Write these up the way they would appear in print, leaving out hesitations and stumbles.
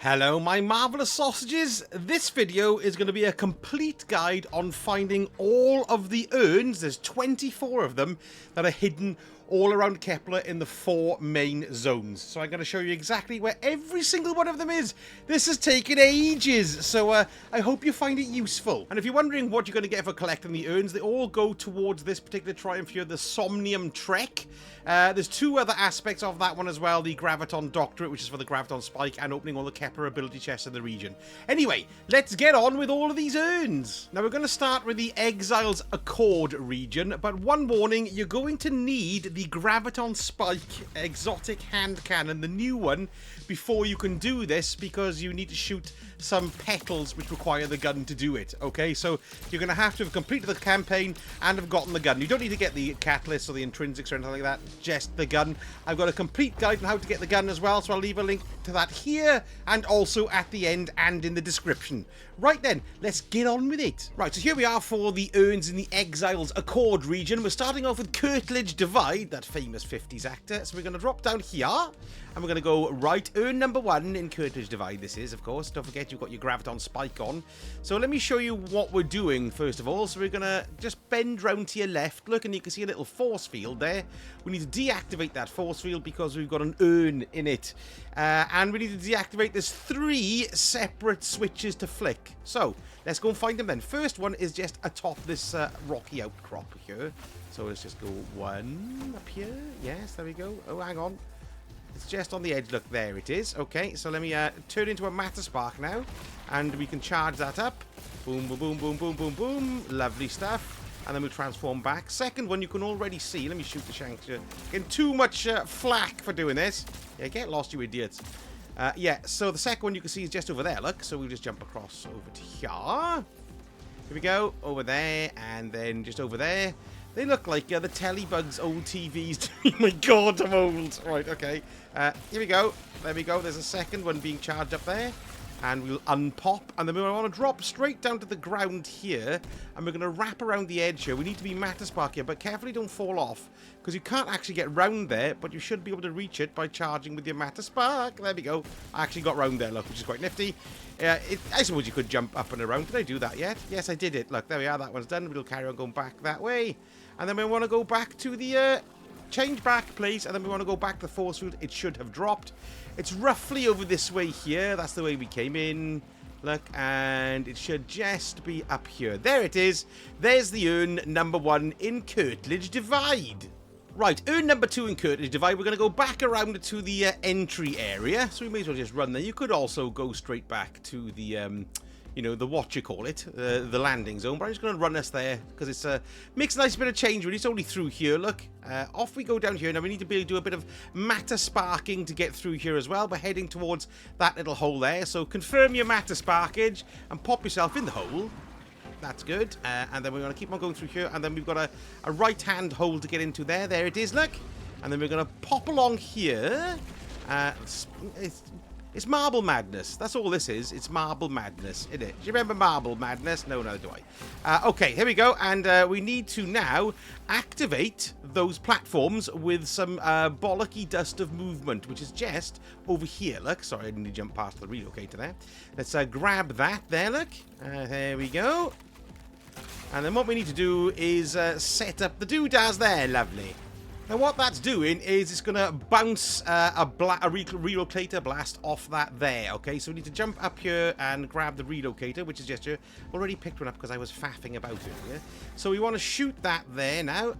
Hello my marvellous sausages, this video is going to be a complete guide on finding all of the urns, there's 24 of them, that are hidden all around Kepler in the 4 main zones. So I'm going to show you exactly where every single one of them is. This has taken ages, so I hope you find it useful. And if you're wondering what you're going to get for collecting the urns, they all go towards this particular triumph here, the Somnium Trek. There's 2 other aspects of that one as well, the Graviton Doctorate, which is for the Graviton Spike, and opening all the Kepler ability chests in the region. Anyway, let's get on with all of these urns. Now we're going to start with the Exiles Accord region, but one warning, you're going to need the Graviton Spike exotic hand cannon, the new one, before you can do this, because you need to shoot some petals which require the gun to do it. Okay, so you're going to have completed the campaign and have gotten the gun. You don't need to get the catalysts or the intrinsics or anything like that, just the gun. I've got a complete guide on how to get the gun as well, so I'll leave a link to that here and also at the end and in the description. Right then, let's get on with it. Right, so here we are for the urns in the Exiles Accord region. We're starting off with Curtilage Divide, that famous 50s actor. So we're going to drop down here and we're going to go right, urn number 1 in Curtilage Divide. This is, of course, don't forget you've got your Graviton Spike on. So let me show you what we're doing first of all. So we're going to just bend round to your left. Look, and you can see a little force field there. We need to deactivate that force field because we've got an urn in it. And we need to deactivate. There's 3 separate switches to flick. So let's go and find them then. First one is just atop this rocky outcrop here. So let's just go 1 up here. Yes, there we go. Oh, hang on. It's just on the edge. Look, there it is. Okay, so let me turn into a matter spark now. And we can charge that up. Boom, boom, boom, boom, boom, boom, boom. Lovely stuff. And then we'll transform back. Second one, you can already see. Let me shoot the shanks here. Getting too much flack for doing this. Yeah, get lost, you idiots. Yeah, so the second one you can see is just over there, look. So we'll just jump across over to here. Here we go. Over there. And then just over there. They look like the Telebug's old TVs. Oh my god, I'm old. Right, okay. Here we go. There we go. There's a second one being charged up there. And we'll unpop. And then we want to drop straight down to the ground here. And we're going to wrap around the edge here. We need to be matter spark here, but carefully don't fall off. Because you can't actually get round there, but you should be able to reach it by charging with your matter spark. There we go. I actually got round there, look, which is quite nifty. I suppose you could jump up and around. Did I do that yet? Yes, I did it. Look, there we are. That one's done. We'll carry on going back that way. And then we want to go back to the... change back, please. And then we want to go back to the force field. It should have dropped. It's roughly over this way here. That's the way we came in. Look, and it should just be up here. There it is. There's the urn number 1 in Curtilage Divide. Right, urn number 2 in Curtilage Divide. We're going to go back around to the entry area. So we may as well just run there. You could also go straight back to the... you know, the what you call it, the landing zone. But I'm just going to run us there because it's makes a nice bit of change really. It's only through here, look. Off we go down here. Now we need to be able to do a bit of matter sparking to get through here as well. We're heading towards that little hole there. So confirm your matter sparkage and pop yourself in the hole. That's good. And then we're going to keep on going through here. And then we've got a right-hand hole to get into there. There it is, look. And then we're going to pop along here. It's Marble Madness. That's all this is. It's Marble Madness, isn't it? Do you remember Marble Madness? No, neither do I. Okay, here we go. And we need to now activate those platforms with some bollocky dust of movement, which is just over here. Look, sorry, I didn't jump past the relocator there. Let's grab that there, look. There we go. And then what we need to do is set up the doodads there. Lovely. Now what that's doing is it's going to bounce a relocator blast off that there, okay? So we need to jump up here and grab the relocator, which is just here. Already picked one up because I was faffing about it, yeah? So we want to shoot that there now.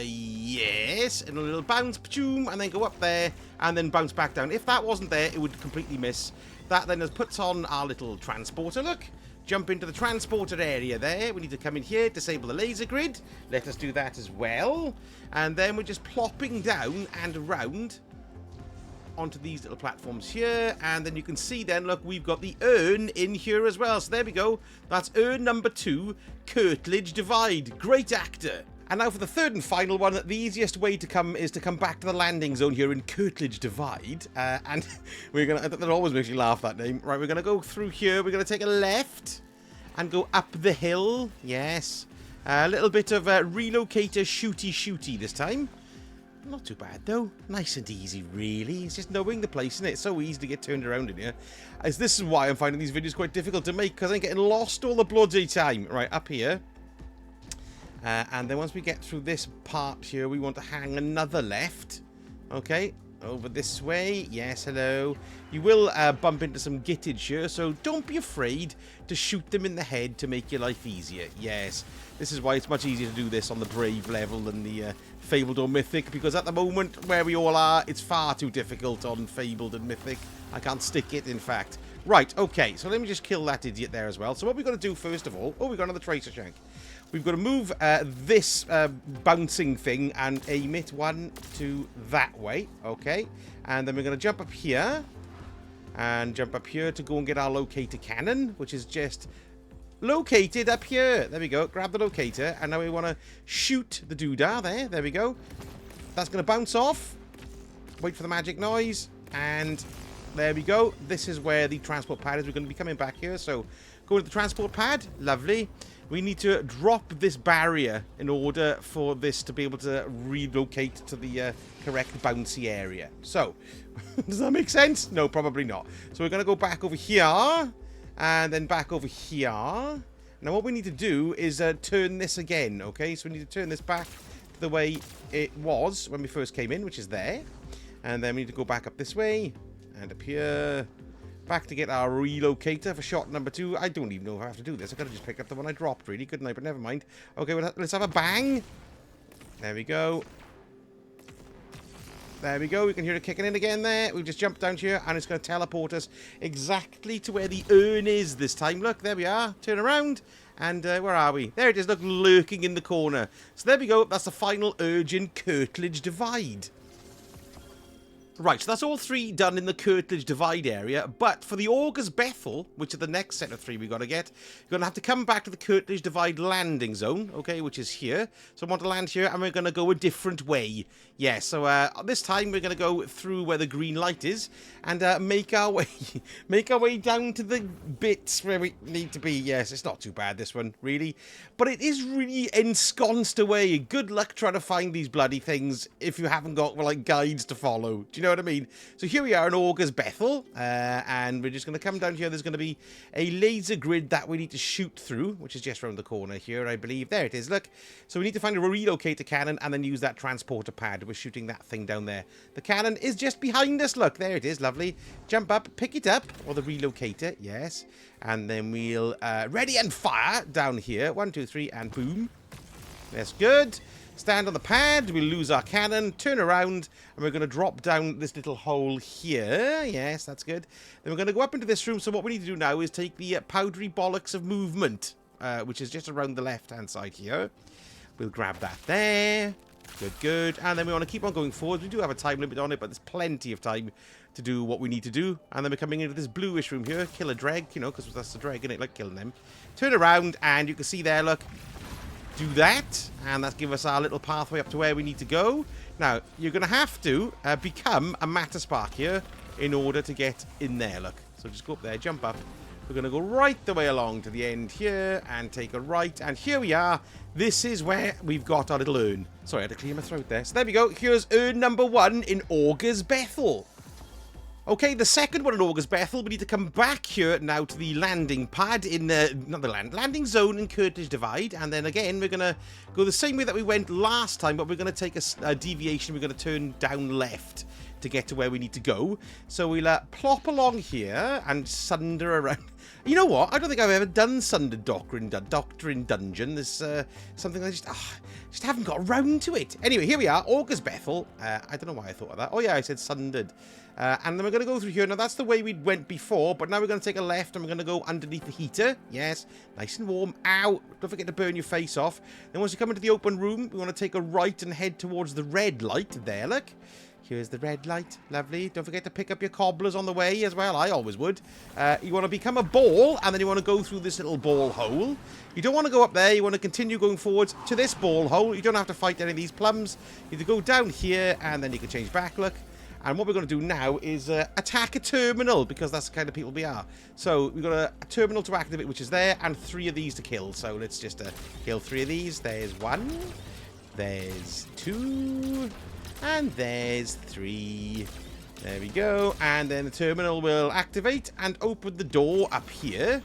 Yes, and a little bounce, and then go up there, and then bounce back down. If that wasn't there, it would completely miss. That then puts on our little transporter, look. Jump into the transporter area there. We need to come in here, disable the laser grid. Let us do that as well. And then we're just plopping down and around onto these little platforms here. And then you can see then, look, we've got the urn in here as well. So there we go. That's urn number 2, Curtilage Divide. Great actor. And now for the third and final one, the easiest way to come is to come back to the landing zone here in Curtilage Divide. And we're going to... That always makes you laugh, that name. Right, we're going to go through here. We're going to take a left and go up the hill. Yes. A little bit of relocator shooty this time. Not too bad, though. Nice and easy, really. It's just knowing the place, isn't it? It's so easy to get turned around in here. As this is why I'm finding these videos quite difficult to make, because I'm getting lost all the bloody time. Right, up here. And then once we get through this part here, we want to hang another left. Okay, over this way. Yes, hello. You will bump into some gittage here, so don't be afraid to shoot them in the head to make your life easier. Yes, this is why it's much easier to do this on the Brave level than the Fabled or Mythic, because at the moment where we all are, it's far too difficult on Fabled and Mythic. I can't stick it, in fact. Right, okay, so let me just kill that idiot there as well. So what we've got to do first of all... Oh, we've got another Tracer Shank. We've got to move this bouncing thing and aim it 1, 2, that way. Okay, and then we're going to jump up here. And jump up here to go and get our locator cannon, which is just located up here. There we go. Grab the locator. And now we want to shoot the doodah there. There we go. That's going to bounce off. Wait for the magic noise. And there we go. This is where the transport pad is. We're going to be coming back here. So go to the transport pad. Lovely. We need to drop this barrier in order for this to be able to relocate to the correct bouncy area. So, does that make sense? No, probably not. So we're going to go back over here, and then back over here. Now what we need to do is turn this again, okay? So we need to turn this back to the way it was when we first came in, which is there. And then we need to go back up this way, and up here. Back to get our relocator for shot number 2. I don't even know if I have to do this. I could have just picked up the one I dropped, really, couldn't I? But never mind. Okay, well, let's have a bang. There we go. There we go. We can hear it kicking in again there. We've just jumped down here, and it's going to teleport us exactly to where the urn is this time. Look, there we are. Turn around. And where are we? There it is. Look, lurking in the corner. So there we go. That's the final urgent Curtilage Divide. Right, so that's all 3 done in the Curtilage Divide area, but for the Augur's Bethel, which are the next set of 3 we've got to get, you're going to have to come back to the Curtilage Divide landing zone, okay, which is here. So I want to land here, and we're going to go a different way. Yeah, so this time we're going to go through where the green light is, and make our way down to the bits where we need to be. Yes, it's not too bad, this one, really. But it is really ensconced away. Good luck trying to find these bloody things if you haven't got, well, like, guides to follow. Do you know what I mean? So here we are in Augur's Bethel, and we're just going to come down here. There's going to be a laser grid that we need to shoot through, which is just around the corner here, I believe. There it is, look. So we need to find a relocator cannon and then use that transporter pad. We're shooting that thing down there. The cannon is just behind us, look. There it is, lovely. Jump up, pick it up, or the relocator, yes. And then we'll ready and fire down here. 1, 2, 3, and boom. That's good. Stand on the pad, we'll lose our cannon, turn around, and we're going to drop down this little hole here. Yes, that's good. Then we're going to go up into this room, so what we need to do now is take the powdery bollocks of movement, which is just around the left-hand side here. We'll grab that there. Good, good. And then we want to keep on going forward. We do have a time limit on it, but there's plenty of time to do what we need to do. And then we're coming into this bluish room here. Kill a dreg, you know, because that's the dreg, isn't it? Like killing them. Turn around, and you can see there, look. Do that, and that's give us our little pathway up to where we need to go. Now, you're going to have to become a Matter Spark here in order to get in there, look. So just go up there, jump up. We're going to go right the way along to the end here and take a right. And here we are. This is where we've got our little urn. Sorry, I had to clear my throat there. So there we go. Here's urn number 1 in Augur's Bethel. Okay, the second one in Augur's Bethel, we need to come back here now to the landing pad in landing zone in Curtilage Divide. And then again, we're going to go the same way that we went last time, but we're going to take a deviation. We're going to turn down left to get to where we need to go. So we'll plop along here and sunder around. You know what? I don't think I've ever done Sundered Doctrine Dungeon. There's something I just haven't got around to it. Anyway, here we are, Augur's Bethel. I don't know why I thought of that. Oh yeah, I said Sundered. And then we're going to go through here. Now, that's the way we went before, but now we're going to take a left and we're going to go underneath the heater. Yes, nice and warm. Ow! Don't forget to burn your face off. Then once you come into the open room, we want to take a right and head towards the red light. There, look. Here's the red light. Lovely. Don't forget to pick up your cobblers on the way as well. I always would. You want to become a ball, and then you want to go through this little ball hole. You don't want to go up there. You want to continue going forwards to this ball hole. You don't have to fight any of these plums. You have to go down here, and then you can change back, look. And what we're going to do now is attack a terminal, because that's the kind of people we are. So we've got a terminal to activate, which is there, and 3 of these to kill. So let's just kill 3 of these. There's 1. There's 2. And there's 3. There we go. And then the terminal will activate and open the door up here.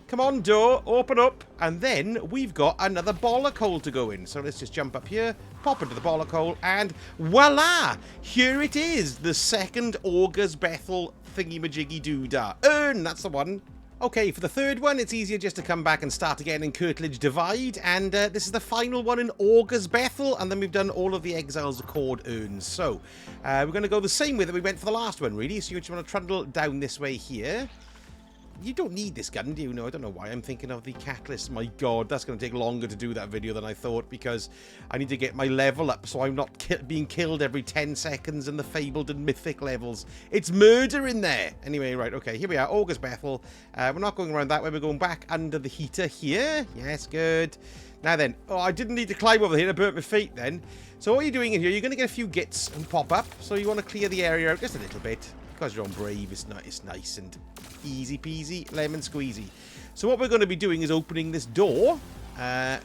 Come on, door, open up. And then we've got another bollock hole to go in. So let's just jump up here, pop into the bollock hole, and voila! Here it is, the second Augur's Bethel thingy-majiggy doodah. Urn, that's the one. Okay, for the third one, it's easier just to come back and start again in Curtilage Divide. And this is the final one in Augur's Bethel. And then we've done all of the Exiles Accord urns. So we're going to go the same way that we went for the last one, really. So you just want to trundle down this way here. You don't need this gun, do you? No, I don't know why I'm thinking of the catalyst. My god, that's going to take longer to do that video than I thought, because I need to get my level up so I'm not being killed every 10 seconds in the fabled and mythic levels. It's murder in there. Anyway, right, okay, here we are, Augur's Bethel. We're not going around that way, we're going back under the heater here. Yes, good. Now then, oh, I didn't need to climb over here, I burnt my feet then. So what you're doing in here, you're going to get a few gits and pop up. So you want to clear the area out just a little bit. Because you're on Brave, it's nice and easy peasy, lemon squeezy. So what we're going to be doing is opening this door,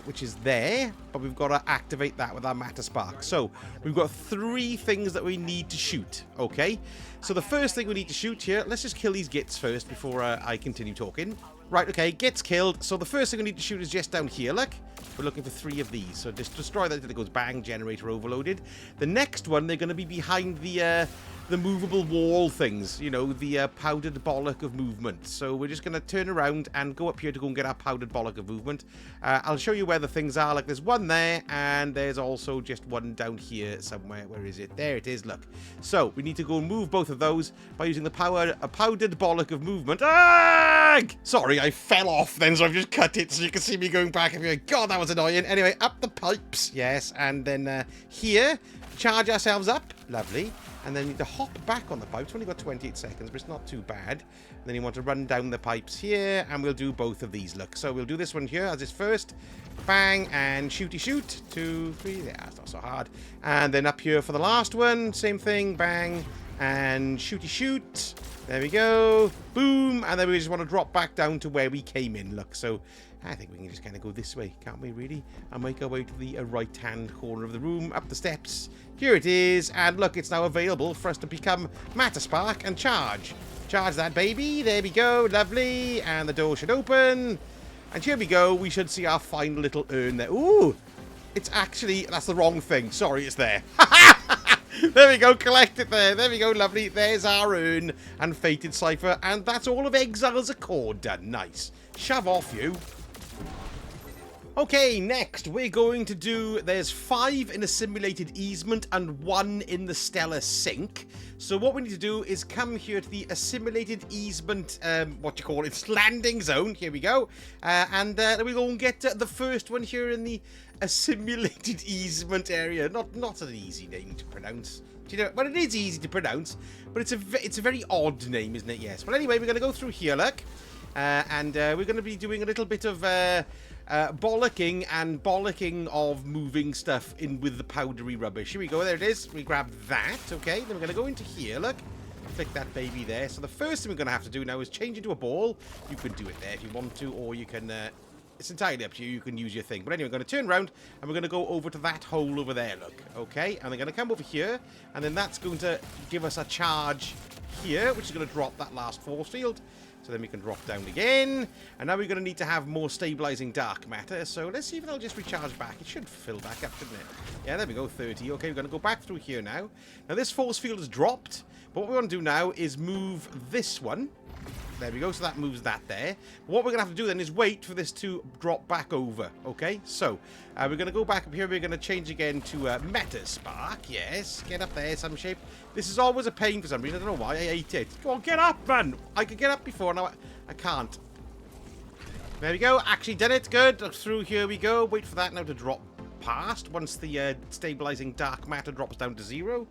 which is there, but we've got to activate that with our matter spark. So we've got 3 things that we need to shoot, okay? So the first thing we need to shoot here, let's just kill these gits first before I continue talking. Right, okay, gits killed. So the first thing we need to shoot is just down here, look. We're looking for 3 of these. So just destroy that until it goes bang, generator overloaded. The next one, they're going to be behind the movable wall things, you know, the powdered bollock of movement. So we're just going to turn around and go up here to go and get our powdered bollock of movement. I'll show you where the things are. Like, there's one there, and there's also just one down here somewhere. Where is it? There it is, look. So we need to go and move both of those by using the powdered bollock of movement. Arrgh! Sorry, I fell off then, so I've just cut it so you can see me going back. God, that was annoying. Anyway, up the pipes, yes, and then here, charge ourselves up. Lovely. And then you need to hop back on the pipes. We've only got 28 seconds, but it's not too bad. And then you want to run down the pipes here, and we'll do both of these, look. So we'll do this one here as its first. Bang, and shooty shoot. 2, 3, yeah, it's not so hard. And then up here for the last one, same thing, bang, and shooty shoot. There we go. Boom, and then we just want to drop back down to where we came in, look. So I think we can just kind of go this way, can't we, really? And make our way to the right-hand corner of the room, up the steps. Here it is, and look, it's now available for us to become Matter Spark and charge. Charge that baby, there we go, lovely, and the door should open. And here we go, we should see our final little urn there. Ooh, it's actually, that's the wrong thing, sorry, it's there. There we go, collect it there. There we go, lovely. There's our urn and Fated Cipher, and that's all of Exiles Accord done. Nice. Shove off, you. Okay, next we're going to do, there's 5 in a simulated easement and 1 in the stellar sink. So what we need to do is come here to the assimilated easement, landing zone. Here we go. And we go and get the first one here in the assimilated easement area. Not an easy name to pronounce. Do you know? Well, it is easy to pronounce, but it's a very odd name, isn't it? Yes. Well, anyway, we're going to go through here, look. And we're going to be doing a little bit of bollocking of moving stuff in with the powdery rubbish. Here we go, there it is. We grab that, okay. Then we're going to go into here, look. Click that baby there. So the first thing we're going to have to do now is change into a ball. You can do it there if you want to, or you can... it's entirely up to you. You can use your thing. But anyway, we're going to turn around, and we're going to go over to that hole over there, look. Okay, and we're going to come over here, and then that's going to give us a charge here, which is going to drop that last force field. So then we can drop down again. And now we're going to need to have more stabilizing dark matter. So let's see if it'll just recharge back. It should fill back up, shouldn't it? Yeah, there we go, 30. Okay, we're going to go back through here now. Now, this force field has dropped. But what we want to do now is move this one. There we go, so that moves that there. But what we're going to have to do then is wait for this to drop back over, okay? So, we're going to go back up here. We're going to change again to Meta Spark. Yes, get up there, some shape. This is always a pain for some reason. I don't know why. I hate it. Go on, get up, man. I could get up before. Now I can't. There we go. Actually done it. Good. Through here we go. Wait for that now to drop past once the stabilizing dark matter drops down to 0.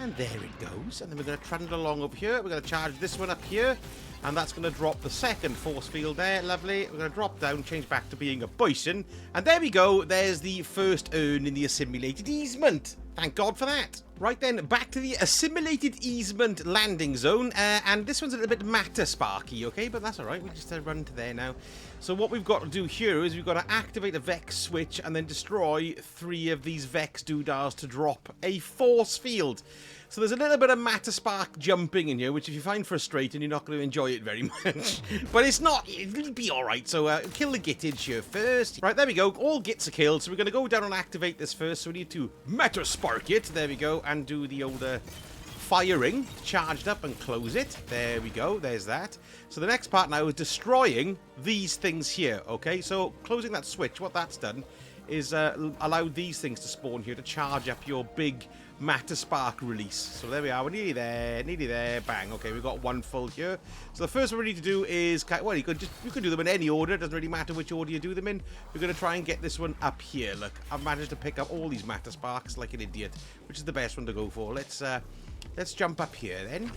And there it goes. And then we're going to trundle along over here. We're going to charge this one up here. And that's going to drop the second force field there. Lovely. We're going to drop down, change back to being a bison. And there we go. There's the first urn in the assimilated easement. Thank God for that. Right then, back to the assimilated easement landing zone, and this one's a little bit matter sparky, okay, but that's alright, we just run to there now. So what we've got to do here is we've got to activate a Vex switch and then destroy 3 of these Vex doodahs to drop a force field. So there's a little bit of matter spark jumping in here, which if you find frustrating, you're not going to enjoy it very much. But it's not, it'll be alright, so kill the gittage here first. Right, there we go, all gits are killed, so we're going to go down and activate this first, so we need to matter spark it, there we go, and do the old firing, charged up and close it. There we go, there's that. So the next part now is destroying these things here, okay? So closing that switch, what that's done is allowed these things to spawn here to charge up your big matter spark release. So there we are, we're nearly there, bang. Okay, we've got 1 full here. So the first one we need to do is, well, you could do them in any order, it doesn't really matter which order you do them in. We're going to try and get this one up here. Look, I've managed to pick up all these matter sparks like an idiot, which is the best one to go for. Let's jump up here then.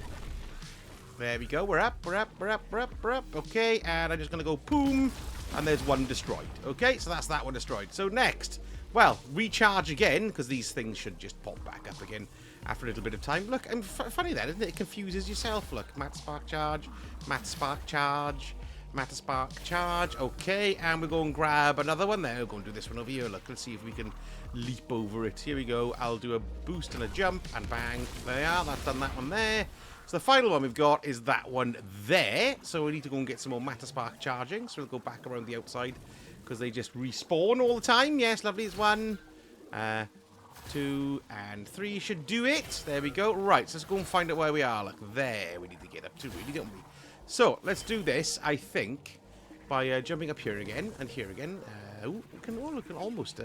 There we go, we're up. Okay, and I'm just going to go boom, and there's 1 destroyed. Okay, so that's that one destroyed. So next, well, recharge again, because these things should just pop back up again after a little bit of time. Look, and funny that, isn't it? It confuses yourself. Look, matter spark charge, matter spark charge, matter spark charge. Okay, and we'll go and grab another one there. We'll go and do this one over here. Look, let's see if we can leap over it. Here we go. I'll do a boost and a jump, and bang. There we are. That's done that one there. So the final one we've got is that one there. So we need to go and get some more matter spark charging. So we'll go back around the outside because they just respawn all the time. Yes, lovely. It's 1, 2, and 3 should do it. There we go. Right, so let's go and find out where we are. Look, there we need to get up to, really, don't we? So let's do this, I think, by jumping up here again and here again. We can almost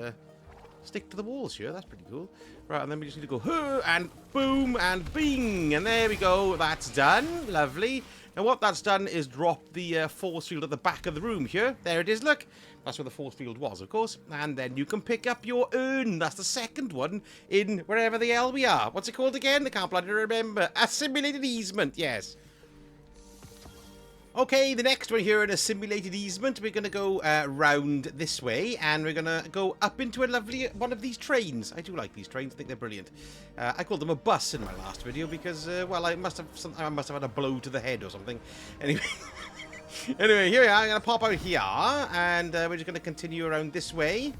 stick to the walls here. That's pretty cool. Right, and then we just need to go and boom and bing, and there we go. That's done. Lovely. Now what that's done is drop the force field at the back of the room here. There it is. Look, that's where the force field was, of course. And then you can pick up your urn. That's the second one in wherever the hell we are. What's it called again? I can't bloody remember. Assimilated easement. Yes. Okay, the next one here in a simulated easement, we're going to go round this way, and we're going to go up into a lovely one of these trains. I do like these trains, I think they're brilliant. I called them a bus in my last video because, well, I must have had a blow to the head or something. Anyway, anyway, here we are. I'm going to pop out here, and we're just going to continue around this way.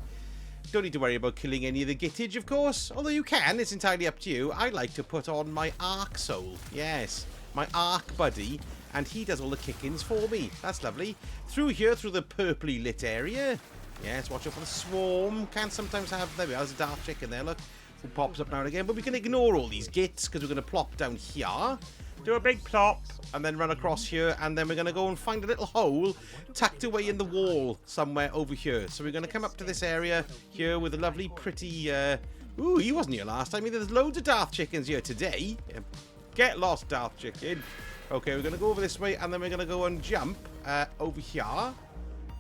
Don't need to worry about killing any of the gittage, of course. Although you can, it's entirely up to you. I like to put on my Ark Soul. Yes, my Ark buddy. And he does all the kick-ins for me. That's lovely. Through here, through the purpley lit area. Yes, watch out for the swarm. Can sometimes have... There we are, there's a dark chicken there, look. Who pops up now and again. But we can ignore all these gits, because we're going to plop down here. Do a big plop. And then run across here. And then we're going to go and find a little hole tucked away in the wall somewhere over here. So we're going to come up to this area here with a lovely, pretty... Ooh, he wasn't here last time. There's loads of Darth chickens here today. Get lost, Darth chicken. Okay, we're going to go over this way, and then we're going to go and jump over here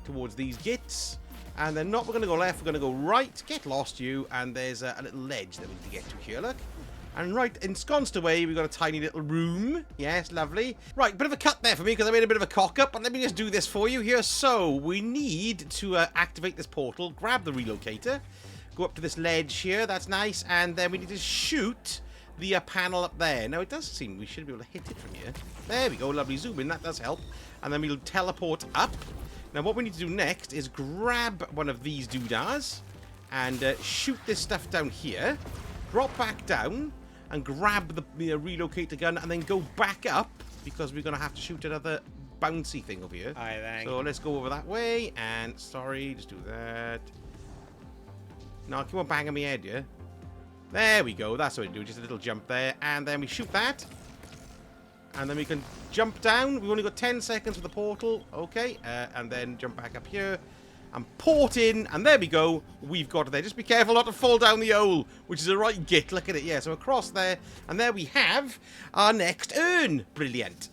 towards these gits. And then we're going to go left, we're going to go right. Get lost, you. And there's a little ledge that we need to get to here, look. And right, ensconced away, we've got a tiny little room. Yes, lovely. Right, bit of a cut there for me, because I made a bit of a cock-up. But let me just do this for you here. So, we need to activate this portal, grab the relocator, go up to this ledge here. That's nice. And then we need to shoot the panel up there. Now, it does seem we should be able to hit it from here. There we go, lovely zoom in, that does help. And then we'll teleport up. Now, what we need to do next is grab one of these doodahs and shoot this stuff down here, drop back down, and grab the relocator gun, and then go back up, because we're going to have to shoot another bouncy thing over here. So let's go over that way, and sorry, just do that. No, keep on banging my head, yeah? There we go, that's what we do, just a little jump there, and then we shoot that, and then we can jump down. We've only got 10 seconds for the portal, okay, and then jump back up here, and port in, and there we go, we've got it there. Just be careful not to fall down the hole, which is a right git, look at it, yeah, so across there, and there we have our next urn. Brilliant.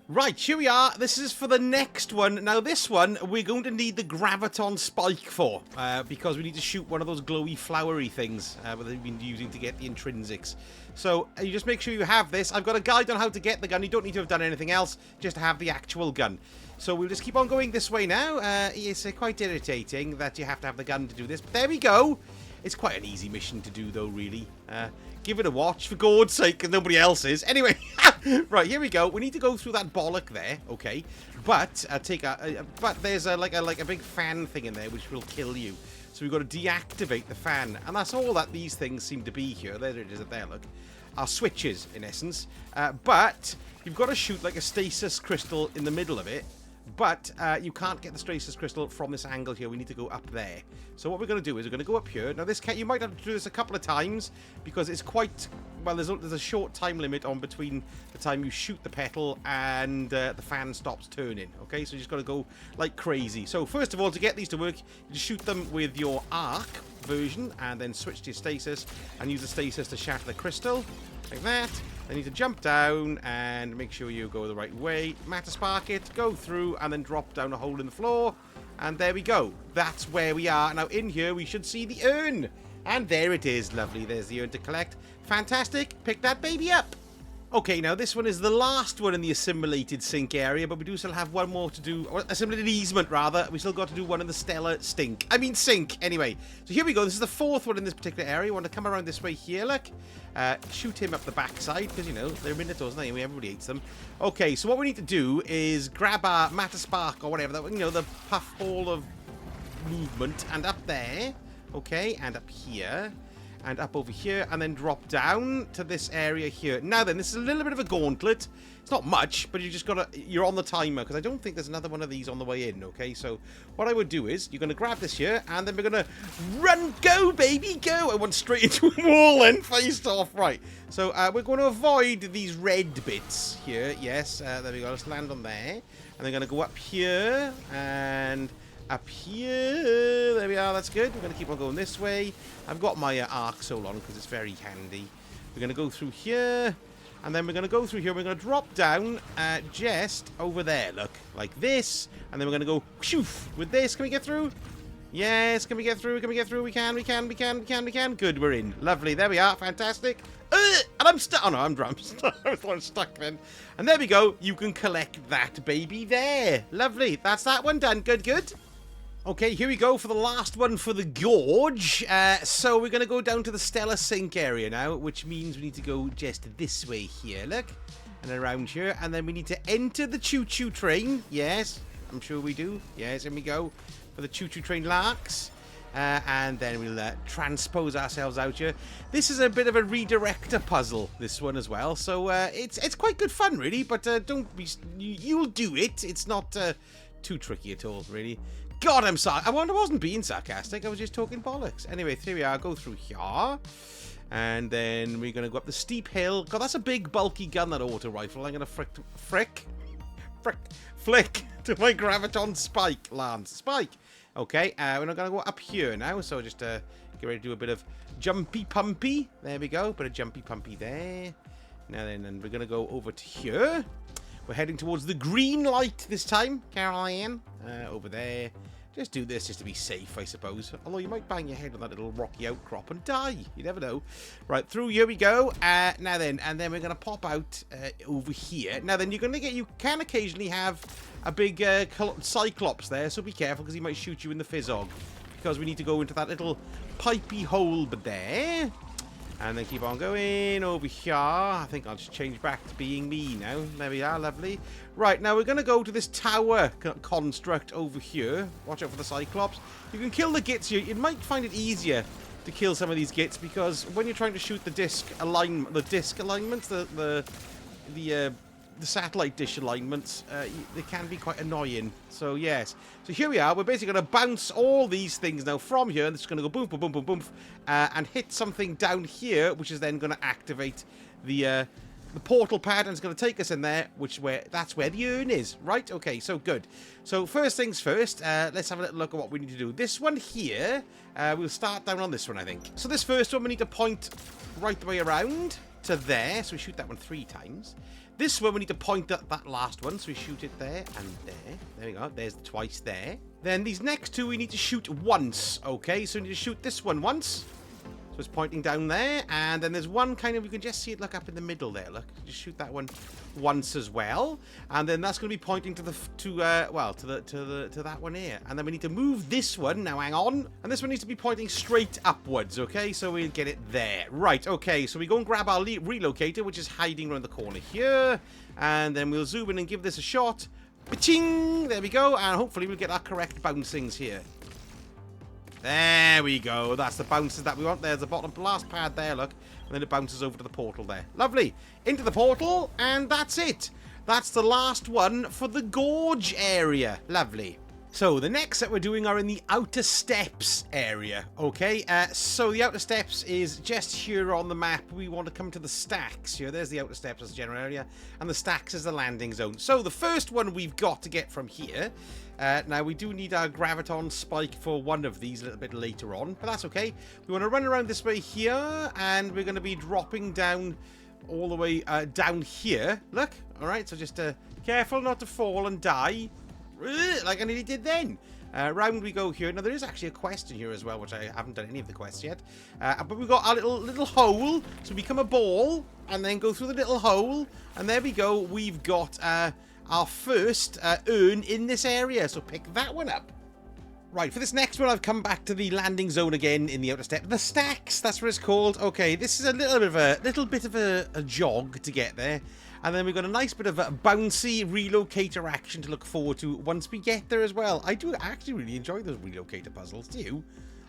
Right, here we are. This is for the next one. Now, this one, we're going to need the graviton spike for, because we need to shoot one of those glowy, flowery things that we've been using to get the intrinsics. So, you just make sure you have this. I've got a guide on how to get the gun. You don't need to have done anything else, just to have the actual gun. So, we'll just keep on going this way now. It's quite irritating that you have to have the gun to do this. But there we go. It's quite an easy mission to do, though, really. Give it a watch, for God's sake, because nobody else is. Anyway, right, here we go. We need to go through that bollock there, okay? But but there's like a big fan thing in there which will kill you. So we've got to deactivate the fan, and that's all that these things seem to be here. There it is, there. Look, are switches in essence. But you've got to shoot like a stasis crystal in the middle of it. But you can't get the stasis crystal from this angle here. We need to go up there. So what we're going to do is we're going to go up here. Now, you might have to do this a couple of times because it's quite... Well, there's a short time limit on between the time you shoot the petal and the fan stops turning. Okay, so you just got to go like crazy. So first of all, to get these to work, you just shoot them with your arc version and then switch to your stasis and use the stasis to shatter the crystal. Like that. Then you need to jump down and make sure you go the right way. Matter spark it, go through, and then drop down a hole in the floor. And there we go. That's where we are. Now in here we should see the urn. And there it is. Lovely. There's the urn to collect. Fantastic. Pick that baby up. Okay, now this one is the last one in the assimilated sink area, but we do still have one more to do, or assimilated easement rather. We still got to do one in the stellar sink. Anyway, so here we go. This is the fourth one in this particular area. You want to come around this way here, look. Shoot him up the backside, because, you know, they're minotaurs, aren't they? Everybody hates them. Okay, so what we need to do is grab our matter spark or whatever, that, you know, the puff ball of movement, and up there, okay, and up here. And up over here, and then drop down to this area here. Now then, this is a little bit of a gauntlet. It's not much, but you just gotta... You're on the timer, because I don't think there's another one of these on the way in, okay? So, what I would do is, you're gonna grab this here, and then we're gonna run, go, baby, go! I went straight into a wall and faced off. Right, so we're going to avoid these red bits here. Yes, there we go. Let's land on there. And they're gonna go up here, and... up here, there we are, that's good. We're going to keep on going this way. I've got my arc so long because it's very handy. We're going to go through here, and then we're going to go through here. We're going to drop down just over there, look, like this, and then we're going to go shoof with this. Can we get through? Yes, can we get through? Can we get through? We can. Good, we're in. Lovely, there we are, fantastic. And I'm stuck. Oh no, I'm drunk. I was stuck then. And there we go. You can collect that baby there. Lovely, that's that one done. Good, good. Okay, here we go for the last one for the gorge. So we're going to go down to the stellar sink area now, which means we need to go just this way here, look. And around here. And then we need to enter the choo-choo train. Yes, I'm sure we do. Yes, here we go for the choo-choo train larks. And then we'll transpose ourselves out here. This is a bit of a redirector puzzle, this one as well. So it's quite good fun, really. But don't be... You'll do it. It's not too tricky at all, really. God, I'm sorry. I wasn't being sarcastic. I was just talking bollocks. Anyway, here we are. Go through here. And then we're going to go up the steep hill. God, that's a big, bulky gun, that auto rifle. I'm going to flick to my graviton spike, Lance. Spike. Okay, we're not going to go up here now. So just get ready to do a bit of jumpy pumpy. There we go. Bit of jumpy pumpy there. Now then, we're going to go over to here. We're heading towards the green light this time, Caroline. Over there. Just do this just to be safe, I suppose. Although you might bang your head on that little rocky outcrop and die. You never know. Right, through here we go. Now then, and then we're going to pop out over here. Now then, you can occasionally have a big cyclops there, so be careful because he might shoot you in the fizzog. Because we need to go into that little pipey hole there. And then keep on going over here. I think I'll just change back to being me now. There we are, lovely. Right, now we're going to go to this tower construct over here. Watch out for the Cyclops. You can kill the gits here. You might find it easier to kill some of these gits because when you're trying to shoot the disc alignments, the satellite dish alignments, they can be quite annoying. So yes, so here we are. We're basically going to bounce all these things now from here, and it's going to go boom, boom, boom, boom, boom, and hit something down here, which is then going to activate the portal pad, and it's going to take us in there, that's where the urn is. Right? Okay. So good. So first things first. Let's have a little look at what we need to do. This one here. We'll start down on this one, I think. So this first one we need to point right the way around to there. So we shoot that one 3 times. This one we need to point at that last one, so we shoot it there and there. There we go, there's the twice there. Then these next 2 we need to shoot once, okay? So we need to shoot this one once. So it's pointing down there, and then there's one kind of, you can just see it look up in the middle there, look. Just shoot that one once as well. And then that's going to be pointing to that one here. And then we need to move this one, now hang on. And this one needs to be pointing straight upwards, okay? So we'll get it there. Right, okay, so we go and grab our relocator, which is hiding around the corner here. And then we'll zoom in and give this a shot. Ba-ching! There we go, and hopefully we'll get our correct bouncings here. There we go. That's the bounces that we want. There's the bottom last pad there, look. And then it bounces over to the portal there. Lovely. Into the portal, and that's it. That's the last one for the gorge area. Lovely. So the next that we're doing are in the outer steps area, okay? So the outer steps is just here on the map. We want to come to the stacks here. There's the outer steps as the general area, and the stacks is the landing zone. So the first one we've got to get from here. Now we do need our graviton spike for one of these a little bit later on, but that's okay. We want to run around this way here, and we're going to be dropping down all the way down here. Look, all right. So just careful not to fall and die. Like I nearly did then. Round we go here. Now there is actually a quest in here as well, which I haven't done any of the quests yet. But we've got our little hole, so we become a ball and then go through the little hole, and there we go. We've got our first urn in this area, so pick that one up. Right, for this next one, I've come back to the landing zone again in the outer step. The stacks, that's what it's called. Okay, this is a little bit of a jog to get there. And then we've got a nice bit of a bouncy relocator action to look forward to once we get there as well. I do actually really enjoy those relocator puzzles. Do you?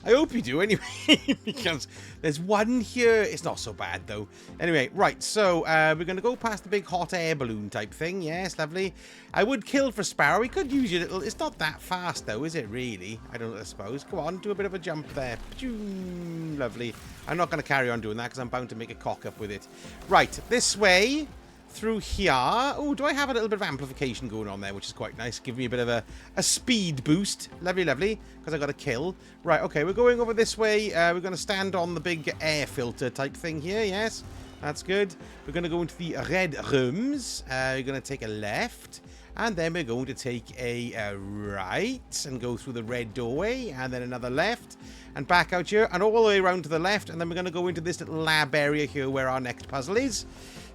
I hope you do anyway, because there's one here. It's not so bad, though. Anyway, right, so we're going to go past the big hot air balloon type thing. Yes, lovely. I would kill for Sparrow. We could use your little... It's not that fast, though, is it, really? I suppose. Come on, do a bit of a jump there. Lovely. I'm not going to carry on doing that, because I'm bound to make a cock up with it. Right, this way... Through here. Oh, do I have a little bit of amplification going on there, which is quite nice. Give me a bit of a speed boost. Lovely, lovely. Because I got a kill. Right, okay, we're going over this way. We're going to stand on the big air filter type thing here, yes. That's good. We're going to go into the red rooms. We're going to take a left. And then we're going to take a right and go through the red doorway. And then another left. And back out here. And all the way around to the left. And then we're going to go into this little lab area here where our next puzzle is.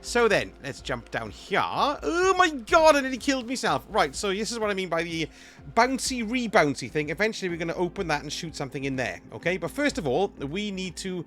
So then, let's jump down here. Oh my god, I nearly killed myself. Right, so this is what I mean by the bouncy, rebouncy thing. Eventually, we're going to open that and shoot something in there, okay? But first of all, we need to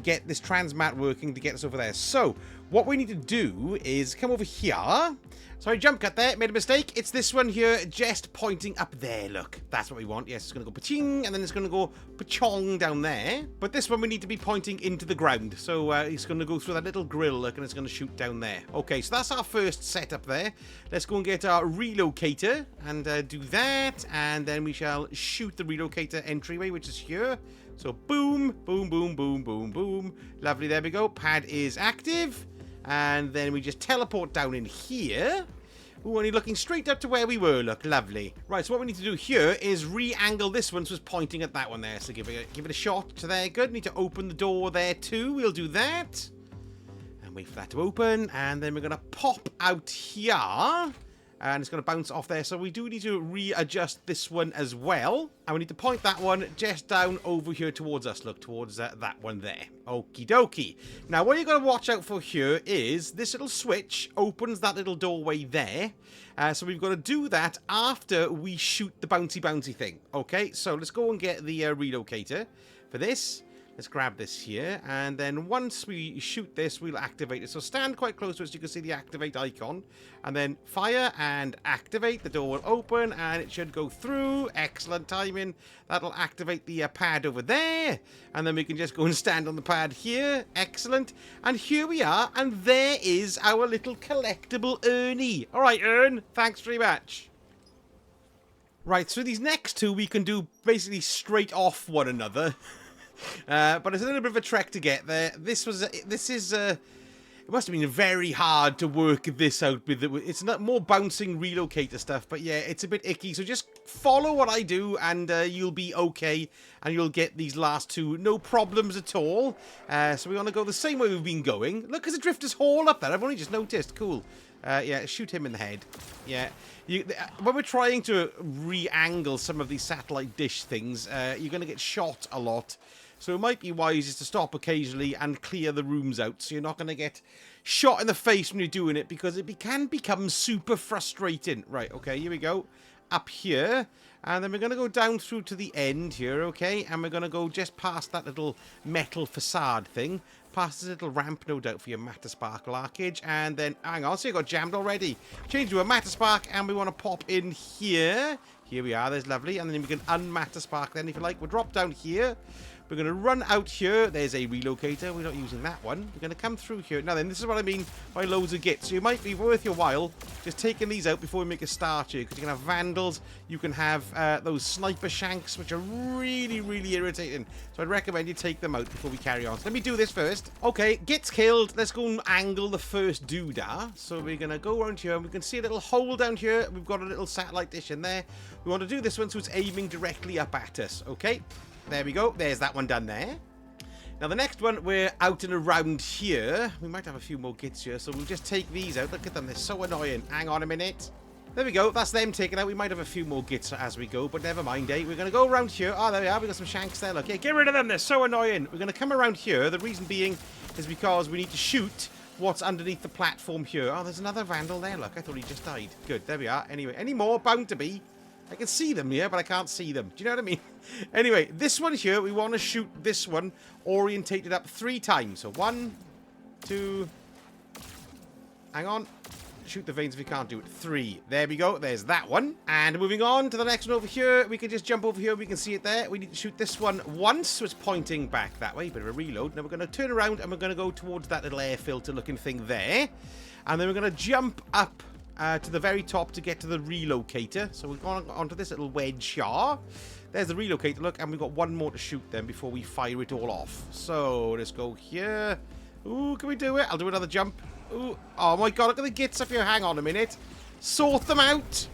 get this transmat working to get us over there. So, what we need to do is come over here. Sorry, jump cut there. Made a mistake. It's this one here, just pointing up there. Look, that's what we want. Yes, it's going to go pa-ching, and then it's going to go pa-chong down there. But this one we need to be pointing into the ground. So it's going to go through that little grill, look, and it's going to shoot down there. Okay, so that's our first setup there. Let's go and get our relocator and do that. And then we shall shoot the relocator entryway, which is here. So boom, boom, boom, boom, boom, boom. Lovely, there we go. Pad is active. And then we just teleport down in here. Ooh, only looking straight up to where we were. Look, lovely. Right, so what we need to do here is re-angle this one so it's pointing at that one there. So give it a shot to there. Good. Need to open the door there too. We'll do that. And wait for that to open. And then we're going to pop out here. And it's going to bounce off there. So we do need to readjust this one as well. And we need to point that one just down over here towards us. Look, towards that one there. Okie dokie. Now, what you've got to watch out for here is this little switch opens that little doorway there. So we've got to do that after we shoot the bouncy thing. Okay, so let's go and get the relocator for this. Let's grab this here, and then once we shoot this, we'll activate it. So stand quite close to it so you can see the activate icon, and then fire and activate. The door will open, and it should go through. Excellent timing. That'll activate the pad over there, and then we can just go and stand on the pad here. Excellent. And here we are, and there is our little collectible Ernie. All right, Ern, thanks very much. Right, so these next two we can do basically straight off one another. But it's a little bit of a trek to get there. It must have been very hard to work this out with. It's not more bouncing relocator stuff, but yeah, it's a bit icky. So just follow what I do, and you'll be okay, and you'll get these last two, no problems at all. So we want to go the same way we've been going. Look, there's a drifter's hall up there. I've only just noticed. Cool. Yeah, shoot him in the head. Yeah. When we're trying to re-angle some of these satellite dish things, you're going to get shot a lot. So it might be wise just to stop occasionally and clear the rooms out, so you're not going to get shot in the face when you're doing it, because it can become super frustrating. Right, okay, here we go. Up here, and then we're going to go down through to the end here, okay? And we're going to go just past that little metal facade thing, past this little ramp, no doubt, for your Matter Spark larkage, and then, hang on, so you got jammed already. Change to a Matter Spark, and we want to pop in here. Here we are, there's lovely, and then we can unmatter Spark then, if you like. We'll drop down here. We're going to run out here. There's a relocator. We're not using that one. We're going to come through here. Now then, this is what I mean by loads of gits. So it might be worth your while just taking these out before we make a start here. Because you can have vandals. You can have those sniper shanks, which are really, really irritating. So I'd recommend you take them out before we carry on. So let me do this first. Okay, gits killed. Let's go and angle the first doodah. So we're going to go around here. And we can see a little hole down here. We've got a little satellite dish in there. We want to do this one so it's aiming directly up at us. Okay. There we go. There's that one done there. Now, the next one, we're out and around here. We might have a few more gits here, so we'll just take these out. Look at them. They're so annoying. Hang on a minute. There we go. That's them taken out. We might have a few more gits as we go, but never mind, eh? We're going to go around here. Oh, there we are. We've got some shanks there. Look, yeah, get rid of them. They're so annoying. We're going to come around here. The reason being is because we need to shoot what's underneath the platform here. Oh, there's another vandal there. Look, I thought he just died. Good. There we are. Anyway, any more? Bound to be. I can see them here, but I can't see them. Do you know what I mean? Anyway, this one here, we want to shoot this one orientated up 3 times. So 1, 2, hang on. Shoot the veins if you can't do it. 3. There we go. There's that one. And moving on to the next one over here. We can just jump over here. We can see it there. We need to shoot this one once, so it's pointing back that way. Bit of a reload. Now we're going to turn around and we're going to go towards that little air filter looking thing there. And then we're going to jump up to the very top to get to the relocator. So we're going onto this little wedge here. There's the relocator, look, and we've got one more to shoot then before we fire it all off. So let's go here. Ooh, can we do it? I'll do another jump. Ooh, oh my god, look at the gits up here. Hang on a minute. Sort them out.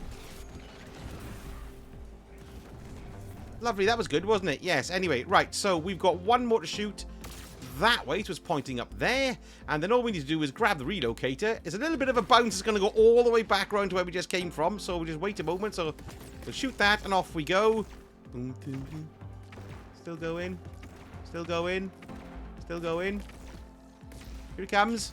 Lovely, that was good, wasn't it? Yes, anyway, right, so we've got one more to shoot that way, so it's pointing up there, and then all we need to do is grab the relocator. It's a little bit of a bounce. It's going to go all the way back around to where we just came from, so we'll just wait a moment. So we'll shoot that and off we go. Still going, still going, still going. Here it comes.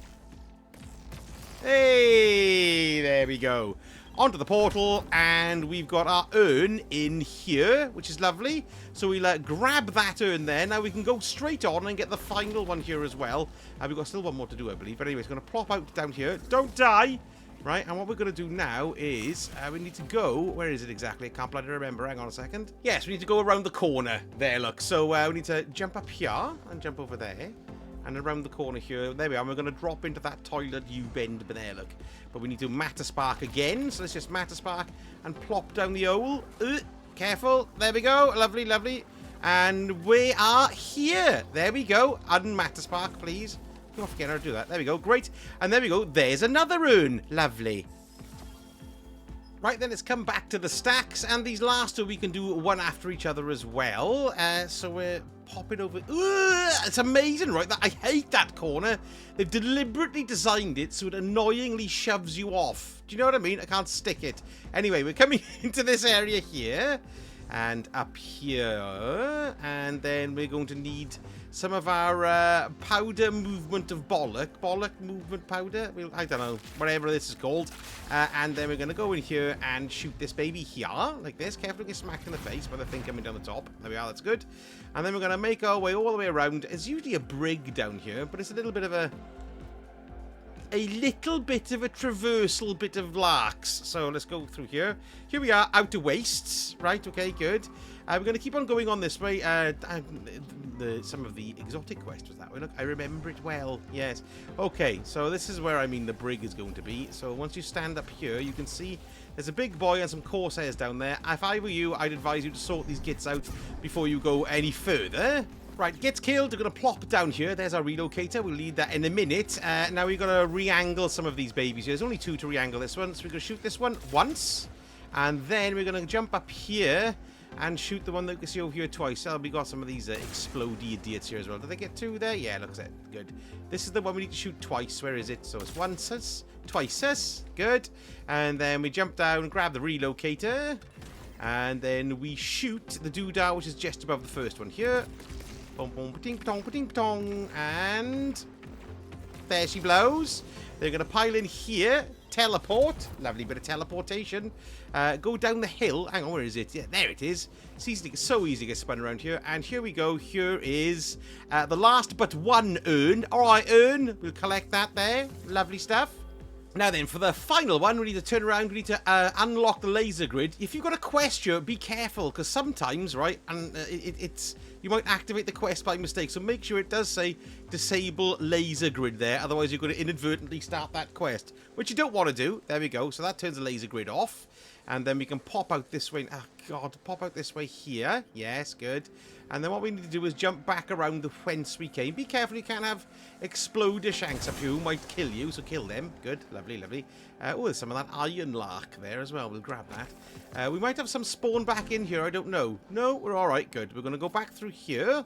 Hey, there we go. Onto the portal, and we've got our urn in here, which is lovely. So we'll grab that urn there. Now we can go straight on and get the final one here as well. We've got still one more to do, I believe. But anyway, it's going to plop out down here. Don't die! Right, and what we're going to do now is we need to go... Where is it exactly? I can't bloody remember. Hang on a second. Yes, we need to go around the corner. There, look. So we need to jump up here and jump over there. And around the corner here, there we are. We're going to drop into that toilet U-bend there, look. But we need to Matter Spark again. So let's just Matter Spark and plop down the hole. Careful. There we go. Lovely, lovely. And we are here. There we go. Unmatter Spark, please. Don't forget how to do that. There we go. Great. And there we go. There's another urn. Lovely. Right, then let's come back to the stacks, and these last two we can do one after each other as well. So we're popping over. It's amazing, right? I hate that corner. They've deliberately designed it so it annoyingly shoves you off. Do you know what I mean? I can't stick it. Anyway, we're coming into this area here, and up here, and then we're going to need some of our powder movement of bollock movement powder, I don't know, whatever this is called, and then we're going to go in here and shoot this baby here, like this. Careful, get smacked in the face by the thing coming down the top. There we are, that's good. And then we're going to make our way all the way around. It's usually a brig down here, but it's a little bit of a traversal bit of larks. So let's go through here. Here we are, outer wastes. Right, okay, good. We're going to keep on going on this way. Some of the exotic quest was that way. Look, I remember it well. Yes. Okay, so this is where, the brig is going to be. So once you stand up here, you can see there's a big boy and some corsairs down there. If I were you, I'd advise you to sort these gits out before you go any further. Right, gets killed. We're going to plop down here. There's our relocator. We'll need that in a minute. Now we've got to re-angle some of these babies here. There's only 2 to re-angle this one. So we're going to shoot this one once. And then we're going to jump up here and shoot the one that you can see over here twice. So we got some of these explodey idiots here as well. Did they get 2 there? Yeah, looks it. Good. This is the one we need to shoot twice. Where is it? So it's once, twice. Good. And then we jump down, grab the relocator. And then we shoot the doodah, which is just above the first one here. Boom, boom, ba-ding, ba-dong, ba-ding, ba-dong. And there she blows. They're going to pile in here. Teleport. Lovely bit of teleportation. Go down the hill. Hang on, where is it? Yeah, there it is. It's easy, so easy to get spun around here. And here we go. Here is the last but one urn. All right, urn. We'll collect that there. Lovely stuff. Now then, for the final one, we need to turn around, we need to unlock the laser grid. If you've got a quest here, be careful, because sometimes, right, and you might activate the quest by mistake, so make sure it does say disable laser grid there, otherwise you're going to inadvertently start that quest, which you don't want to do. There we go, so that turns the laser grid off, and then we can pop out this way. Oh god, pop out this way here. Yes, good. And then what we need to do is jump back around the whence we came. Be careful, you can't have exploder shanks up here who might kill you, so kill them. Good, lovely, lovely. Oh, there's some of that iron lark there as well. We'll grab that. We might have some spawn back in here, I don't know. No, we're alright, good. We're going to go back through here.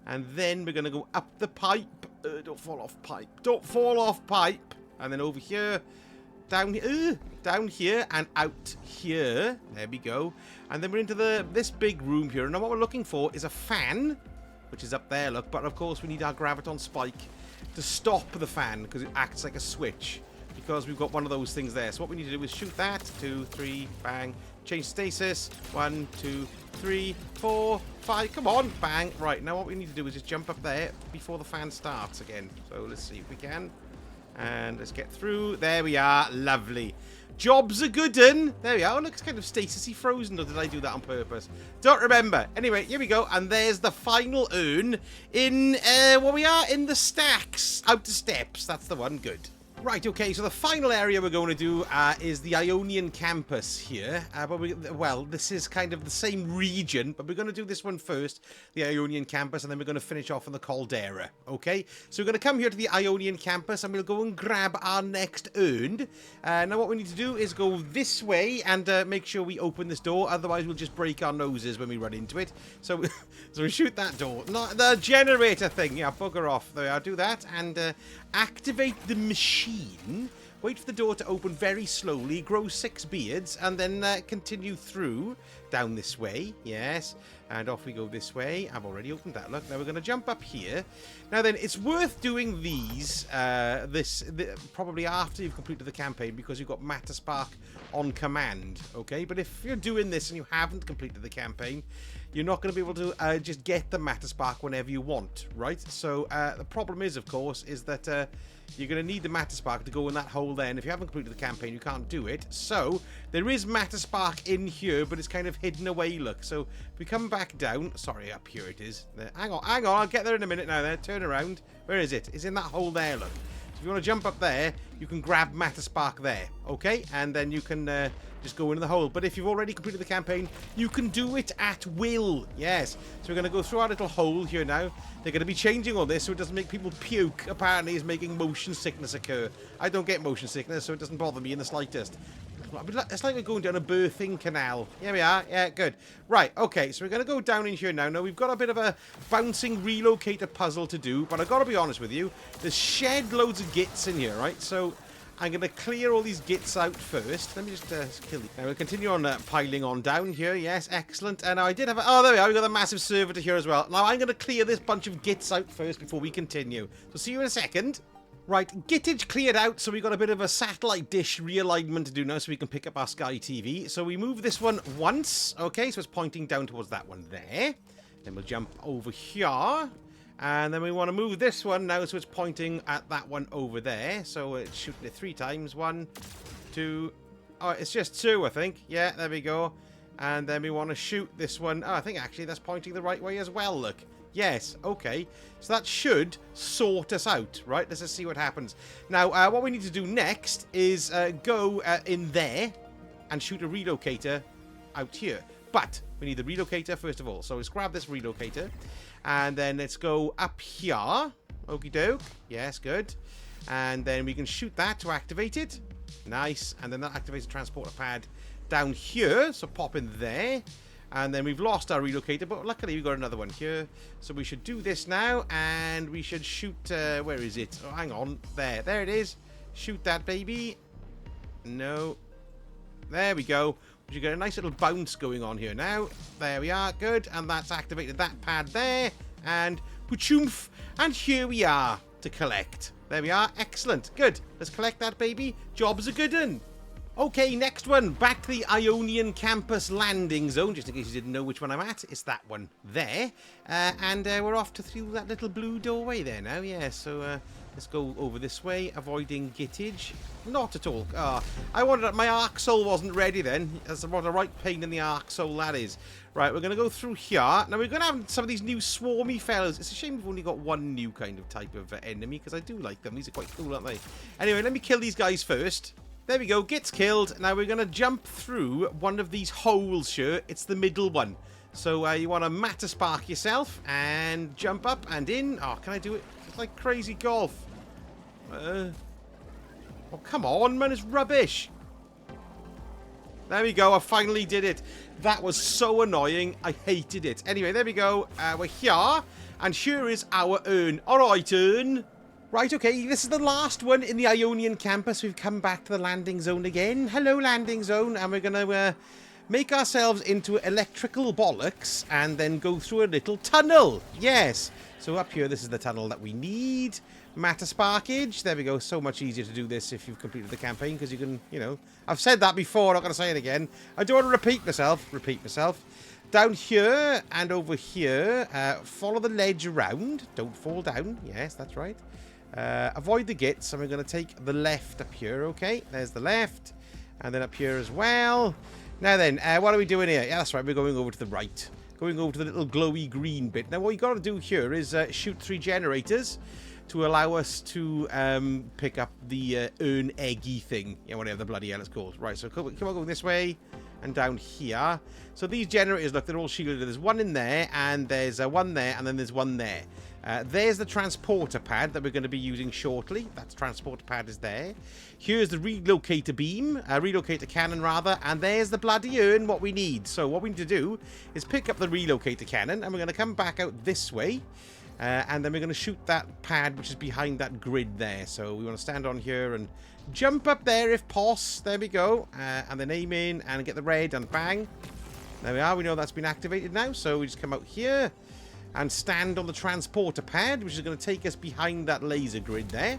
And then we're going to go up the pipe. Don't fall off pipe. Don't fall off pipe. And then over here. Down here and out here. There we go. And then we're into this big room here. And now what we're looking for is a fan, which is up there, look. But of course we need our graviton spike to stop the fan because it acts like a switch. Because we've got one of those things there. So what we need to do is shoot that. 2, 3, bang. Change stasis. 1, 2, 3, 4, 5. Come on, bang. Right, now what we need to do is just jump up there before the fan starts again. So let's see if we can. And let's get through. There we are. Lovely. Job's a good un. There we are. Oh, look, it's kind of stasis-y frozen. Or did I do that on purpose? Don't remember. Anyway, here we go. And there's the final urn in, where we are in the stacks. Outer steps. That's the one. Good. Right, okay, so the final area we're going to do is the Ionian campus here. Well, this is kind of the same region, but we're going to do this one first, the Ionian campus, and then we're going to finish off on the caldera, okay? So we're going to come here to the Ionian campus, and we'll go and grab our next urn. Now what we need to do is go this way and make sure we open this door, otherwise we'll just break our noses when we run into it. So, so we shoot that door. Not the generator thing. Yeah, bugger off. There we are, do that, and activate the machine, wait for the door to open very slowly, grow 6 beards, and then continue through down this way. Yes, and off we go this way. I've already opened that, look. Now we're going to jump up here. Now then, it's worth doing these probably after you've completed the campaign, because you've got Matter Spark on command, okay? But if you're doing this and you haven't completed the campaign, you're not going to be able to just get the Matter Spark whenever you want, right? So the problem is, of course, is that you're going to need the Matter Spark to go in that hole there, and if you haven't completed the campaign, you can't do it. So there is Matter Spark in here, but it's kind of hidden away, look. So if we come back down, sorry, up here it is. There. Hang on, I'll get there in a minute now. There, turn around. Where is it? It's in that hole there, look. If you want to jump up there, you can grab Matter Spark there, okay? And then you can just go into the hole. But if you've already completed the campaign, you can do it at will. Yes. So we're going to go through our little hole here now. They're going to be changing all this so it doesn't make people puke. Apparently, it's making motion sickness occur. I don't get motion sickness, so it doesn't bother me in the slightest. It's like we're going down a birthing canal. Here we are. Yeah, good. Right, okay, so we're going to go down in here now. Now, we've got a bit of a bouncing relocator puzzle to do, but I've got to be honest with you. There's shed loads of gits in here, right? So I'm going to clear all these gits out first. Let me just kill these. Now, we'll continue on piling on down here. Yes, excellent. And I did have oh, there we are. We've got a massive servitor here as well. Now, I'm going to clear this bunch of gits out first before we continue. So see you in a second. Right, gittage cleared out, so we've got a bit of a satellite dish realignment to do now so we can pick up our Sky TV. So we move this one once, okay, so it's pointing down towards that one there. Then we'll jump over here, and then we want to move this one now so it's pointing at that one over there. So it's shooting it 3 times. 1, 2, oh, it's just 2, I think. Yeah, there we go. And then we want to shoot this one. Oh, I think actually that's pointing the right way as well, look. Yes, okay. So that should sort us out, right? Let's just see what happens. Now, what we need to do next is go in there and shoot a relocator out here. But we need the relocator first of all. So let's grab this relocator. And then let's go up here. Okie doke. Yes, good. And then we can shoot that to activate it. Nice. And then that activates the transporter pad down here. So pop in there. And then we've lost our relocator, but luckily we've got another one here. So we should do this now, and we should shoot, where is it? Oh, hang on. There it is. Shoot that, baby. No. There we go. We should get a nice little bounce going on here now. There we are. Good. And that's activated that pad there. and poochoomf, and here we are to collect. There we are. Excellent. Good. Let's collect that baby. Job's a good one. Okay, next one. Back to the Ionian Campus landing zone. Just in case you didn't know which one I'm at, it's that one there. And we're off to through that little blue doorway there now. Yeah, so let's go over this way, avoiding gittage. Not at all. I wondered, my arc soul wasn't ready then. That's what a right pain in the arc soul that is. Right, we're going to go through here. Now, we're going to have some of these new swarmy fellas. It's a shame we've only got one new kind of type of enemy, because I do like them. These are quite cool, aren't they? Anyway, let me kill these guys first. There we go, gets killed. Now we're going to jump through one of these holes here. It's the middle one. So you want to matter spark yourself and jump up and in. Oh, can I do it? It's like crazy golf. Oh, come on, man, it's rubbish. There we go, I finally did it. That was so annoying, I hated it. Anyway, there we go. We're here, and here is our urn. Alright, urn. Right, okay, this is the last one in the Ionian campus. We've come back to the landing zone again. Hello, landing zone. And we're going to make ourselves into electrical bollocks and then go through a little tunnel. Yes. So up here, this is the tunnel that we need. Matter sparkage. There we go. So much easier to do this if you've completed the campaign because you can, you know. I've said that before. I'm not going to say it again. I don't want to repeat myself. Down here and over here. Follow the ledge around. Don't fall down. Yes, that's right. Avoid the gits, and we're going to take the left up here, okay? There's the left, and then up here as well. Now then, what are we doing here? Yeah, that's right, we're going over to the right. Going over to the little glowy green bit. Now, what you got to do here is shoot 3 generators to allow us to pick up the urn eggy thing. Yeah, whatever the bloody hell it's called. Right, so come on, go this way and down here. So these generators, look, they're all shielded. There's one in there, and there's one there, and then there's one there. There's the transporter pad that we're going to be using shortly. That transporter pad is there. Here's the relocator beam, relocator cannon rather, and there's the bloody urn, what we need. So what we need to do is pick up the relocator cannon, and we're going to come back out this way, and then we're going to shoot that pad which is behind that grid there. So we want to stand on here and jump up there if pos. There we go, and then aim in and get the red and bang. There we are. We know that's been activated now, so we just come out here and stand on the transporter pad, which is going to take us behind that laser grid there.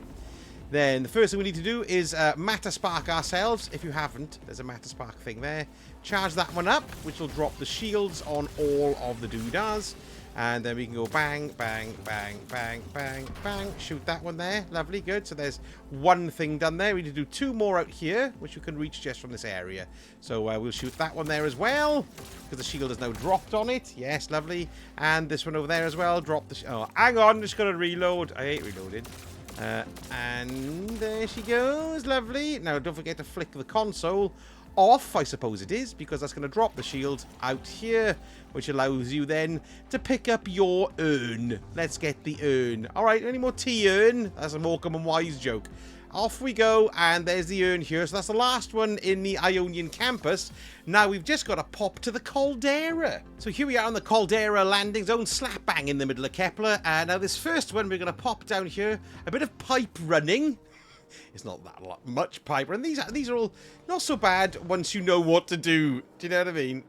Then the first thing we need to do is matter spark ourselves. If you haven't, there's a matter spark thing there. Charge that one up, which will drop the shields on all of the doodahs. And then we can go bang, bang, bang, bang, bang, bang. Shoot that one there. Lovely, good. So there's one thing done there. We need to do 2 more out here, which you can reach just from this area. So we'll shoot that one there as well, because the shield is now dropped on it. Yes, lovely. And this one over there as well. Drop the... oh, hang on. Just got to reload. I hate reloading. And there she goes. Lovely. Now, don't forget to flick the console off, I suppose it is, because that's going to drop the shield out here, which allows you then to pick up your urn. Let's get the urn. All right, any more tea urn? That's a Morecambe and Wise joke. Off we go, and there's the urn here. So that's the last one in the Ionian campus. Now we've just got to pop to the caldera. So here we are on the caldera landing zone, slap bang in the middle of Kepler. Now this first one, we're going to pop down here. A bit of pipe running. It's not that much pipe, and these are all not so bad once you know what to do. Do you know what I mean?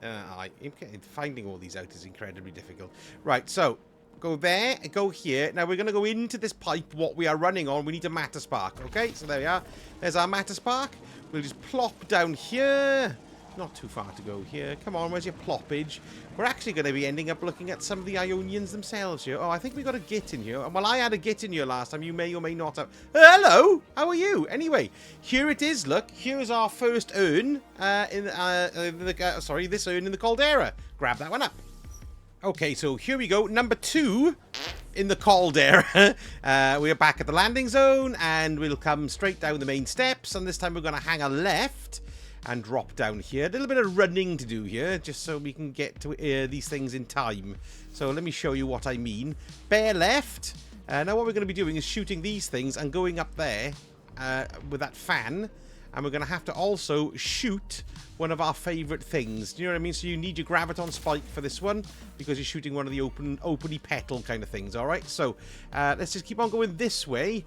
Finding all these out is incredibly difficult. Right, so go there, go here. Now we're going to go into this pipe. What we are running on, we need a matter spark. Okay, so there we are. There's our matter spark. We'll just plop down here. Not too far to go here. Come on, where's your ploppage? We're actually going to be ending up looking at some of the Ionians themselves here. Oh, I think we got a git in here. Well, I had a git in here last time. You may or may not have. Hello! How are you? Anyway, here it is. Look, here is our first urn. This urn in the caldera. Grab that one up. Okay, so here we go. Number 2 in the caldera. We are back at the landing zone, and we'll come straight down the main steps. And this time we're going to hang a left and drop down here. A little bit of running to do here, just so we can get to these things in time. So let me show you what I mean. Bear left. Now what we're going to be doing is shooting these things and going up there with that fan. And we're going to have to also shoot one of our favourite things. Do you know what I mean? So you need your graviton spike for this one, because you're shooting one of the openy petal kind of things, alright? So let's just keep on going this way.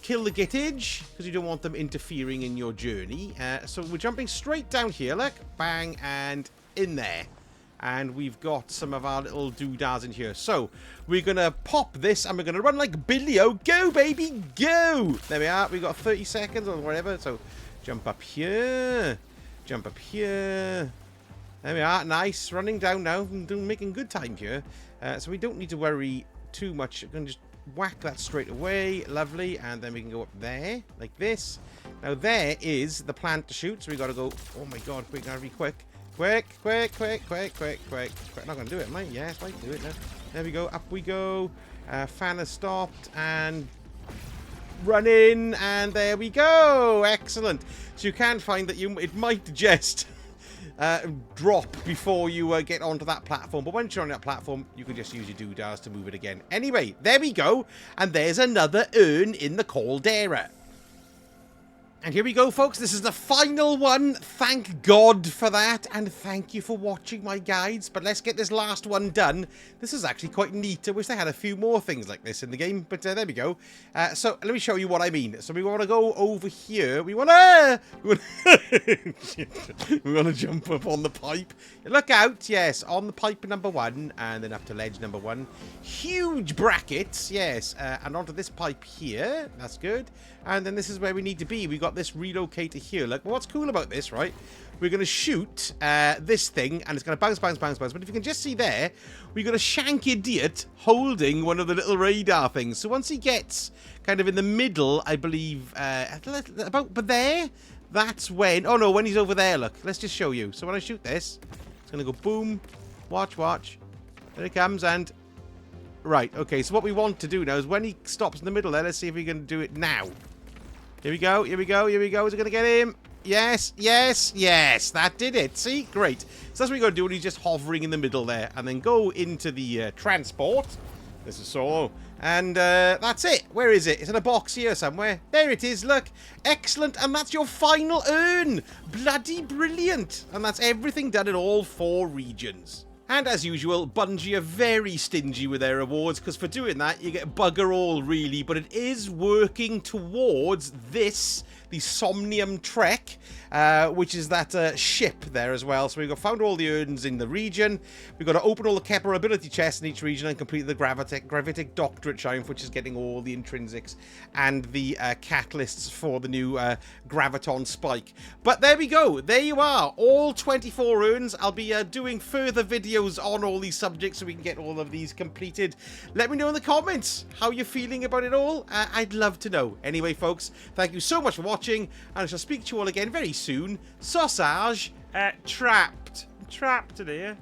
Kill the gittage, because you don't want them interfering in your journey. So we're jumping straight down here, look. Bang, and in there. And we've got some of our little doodads in here. So, we're going to pop this and we're going to run like Billy-O. Go, baby, go! There we are. We've got 30 seconds or whatever. So, jump up here. Jump up here. There we are. Nice. Running down now. Making good time here. So, we don't need to worry too much. I'm going to just whack that straight away. Lovely. And then we can go up there like this. Now, there is the plant to shoot. So, we got to go. Oh, my God. We got to be quick. Quick. Not going to do it, am I? Yes, I do it now. There we go. Up we go. Fan has stopped. And run in. And there we go. Excellent. So you can find that it might just drop before you get onto that platform. But once you're on that platform, you can just use your doodads to move it again. Anyway, there we go. And there's another urn in the caldera. And here we go, folks. This is the final one. Thank God for that. And thank you for watching my guides. But let's get this last one done. This is actually quite neat. I wish they had a few more things like this in the game. But there we go. So let me show you what I mean. So we want to go over here. We want to... we want to jump up on the pipe. Look out. Yes, on the pipe number 1. And then up to ledge number 1. Huge brackets. Yes. And onto this pipe here. That's good. And then this is where we need to be. We got this relocator here. Look, what's cool about this, right? We're going to shoot this thing, and it's going to bounce. But if you can just see there, we got a shank idiot holding one of the little radar things. So once he gets kind of in the middle, I believe, about there, that's when... Oh, no, when he's over there, look. Let's just show you. So when I shoot this, it's going to go boom. Watch. There it comes, and... Right, okay, so what we want to do now is when he stops in the middle there, let's see if we can do it now. Here we go. Is it going to get him? Yes. That did it. See? Great. So that's what we're going to do when he's just hovering in the middle there. And then go into the transport. This is solo. And that's it. Where is it? It's in a box here somewhere. There it is. Look. Excellent. And that's your final urn. Bloody brilliant. And that's everything done in all 4 regions. And as usual, Bungie are very stingy with their rewards, because for doing that, you get bugger all, really. But it is working towards this, the Somnium Trek, which is that ship there as well. So we've found all the urns in the region. We've got to open all the Kepler ability chests in each region and complete the Gravitic Doctorate Triumph, which is getting all the intrinsics and the catalysts for the new Graviton Spike. But there we go. There you are. All 24 urns. I'll be doing further videos on all these subjects so we can get all of these completed. Let me know in the comments how you're feeling about it all. I'd love to know. Anyway, folks, thank you so much for watching, and I shall speak to you all again very soon. Sausage, trapped in here.